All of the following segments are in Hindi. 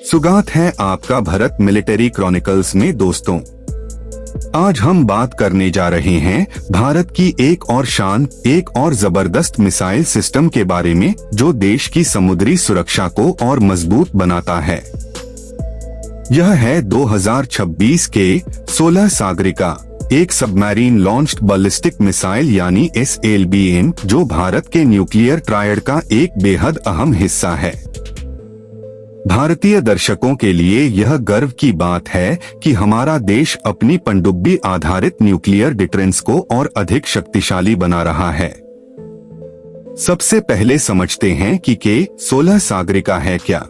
सुगात है आपका भारत मिलिट्री क्रॉनिकल्स में दोस्तों। आज हम बात करने जा रहे हैं भारत की एक और जबरदस्त मिसाइल सिस्टम के बारे में जो देश की समुद्री सुरक्षा को और मजबूत बनाता है। यह है 2026 के 16 सागरिका, एक सबमरीन लॉन्च्ड बैलिस्टिक मिसाइल यानी SLBM, जो भारत के न्यूक्लियर ट्रायड का एक बेहद अहम हिस्सा है। भारतीय दर्शकों के लिए यह गर्व की बात है कि हमारा देश अपनी पनडुब्बी आधारित न्यूक्लियर डिफेंस को और अधिक शक्तिशाली बना रहा है। सबसे पहले समझते हैं कि K-16 सागरिका है क्या।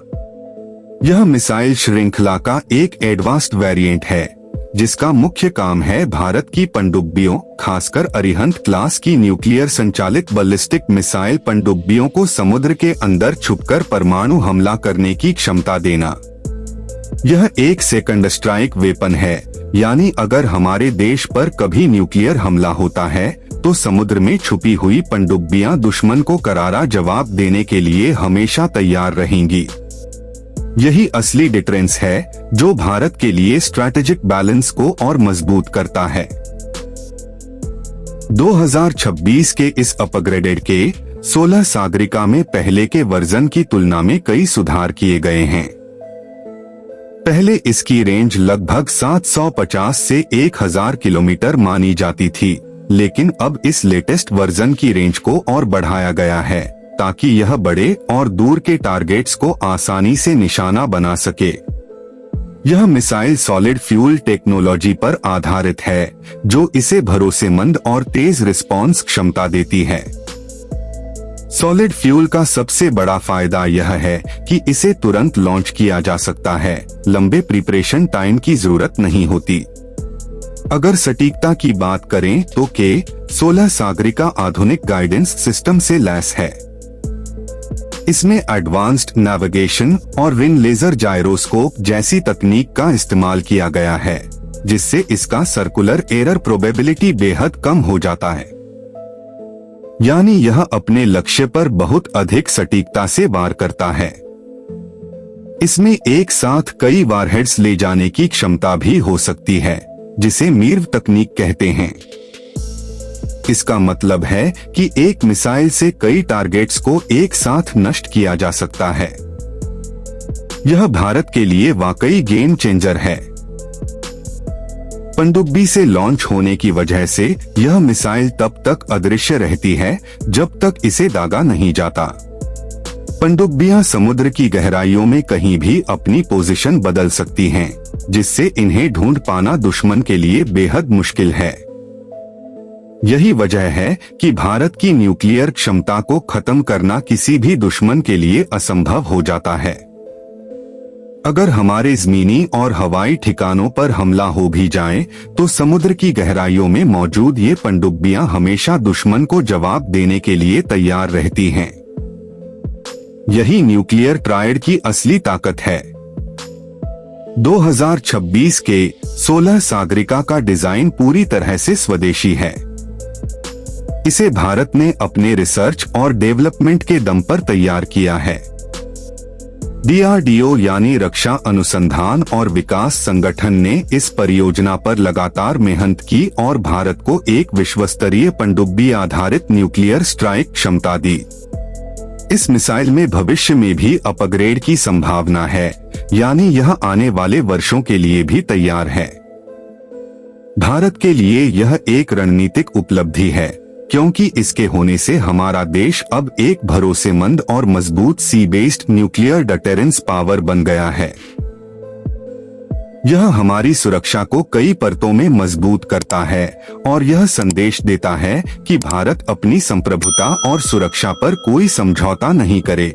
यह मिसाइल श्रृंखला का एक एडवांस्ड वेरिएंट है जिसका मुख्य काम है भारत की पनडुब्बियों, खासकर अरिहंत क्लास की न्यूक्लियर संचालित बैलिस्टिक मिसाइल पनडुब्बियों को समुद्र के अंदर छुपकर परमाणु हमला करने की क्षमता देना। यह एक सेकंड स्ट्राइक वेपन है, यानी अगर हमारे देश पर कभी न्यूक्लियर हमला होता है तो समुद्र में छुपी हुई पनडुब्बियां दुश्मन को करारा जवाब देने के लिए हमेशा तैयार रहेंगी। यही असली डिफेंस है जो भारत के लिए स्ट्रैटेजिक बैलेंस को और मजबूत करता है। 2026 के इस अपग्रेडेड K-16 सागरिका में पहले के वर्जन की तुलना में कई सुधार किए गए हैं। पहले इसकी रेंज लगभग 750 से 1000 किलोमीटर मानी जाती थी, लेकिन अब इस लेटेस्ट वर्जन की रेंज को और बढ़ाया गया है ताकि यह बड़े और दूर के टारगेट्स को आसानी से निशाना बना सके। यह मिसाइल सॉलिड फ्यूल टेक्नोलॉजी पर आधारित है जो इसे भरोसेमंद और तेज रिस्पॉन्स क्षमता देती है। सॉलिड फ्यूल का सबसे बड़ा फायदा यह है कि इसे तुरंत लॉन्च किया जा सकता है, लंबे प्रिपरेशन टाइम की जरूरत नहीं होती। अगर सटीकता की बात करें तो K-16 सागरिका आधुनिक गाइडेंस सिस्टम से लैस है। इसमें एडवांस्ड नेविगेशन और विन लेजर जायरोस्कोप जैसी तकनीक का इस्तेमाल किया गया है, जिससे इसका सर्कुलर एरर प्रोबेबिलिटी बेहद कम हो जाता है। यानी यह अपने लक्ष्य पर बहुत अधिक सटीकता से वार करता है। इसमें एक साथ कई वारहेड्स ले जाने की क्षमता भी हो सकती है, जिसे मीर्व तकनीक कहते हैं। इसका मतलब है कि एक मिसाइल से कई टारगेट्स को एक साथ नष्ट किया जा सकता है। यह भारत के लिए वाकई गेम चेंजर है। पनडुब्बी से लॉन्च होने की वजह से यह मिसाइल तब तक अदृश्य रहती है जब तक इसे दागा नहीं जाता। पनडुब्बियां समुद्र की गहराइयों में कहीं भी अपनी पोजीशन बदल सकती हैं, जिससे इन्हें ढूंढ पाना दुश्मन के लिए बेहद मुश्किल है। यही वजह है कि भारत की न्यूक्लियर क्षमता को खत्म करना किसी भी दुश्मन के लिए असंभव हो जाता है। अगर हमारे जमीनी और हवाई ठिकानों पर हमला हो भी जाए तो समुद्र की गहराइयों में मौजूद ये पनडुब्बियां हमेशा दुश्मन को जवाब देने के लिए तैयार रहती हैं। यही न्यूक्लियर ट्रायड की असली ताकत है। 2026 के 16 सागरिका का डिजाइन पूरी तरह से स्वदेशी है। इसे भारत ने अपने रिसर्च और डेवलपमेंट के दम पर तैयार किया है। DRDO यानी रक्षा अनुसंधान और विकास संगठन ने इस परियोजना पर लगातार मेहनत की और भारत को एक विश्वस्तरीय पनडुब्बी आधारित न्यूक्लियर स्ट्राइक क्षमता दी। इस मिसाइल में भविष्य में भी अपग्रेड की संभावना है, यानी यह आने वाले वर्षों के लिए भी तैयार है। भारत के लिए यह एक रणनीतिक उपलब्धि है, क्योंकि इसके होने से हमारा देश अब एक भरोसेमंद और मजबूत सी बेस्ड न्यूक्लियर डिफेंस पावर बन गया है। यह हमारी सुरक्षा को कई परतों में मजबूत करता है और यह संदेश देता है कि भारत अपनी संप्रभुता और सुरक्षा पर कोई समझौता नहीं करे।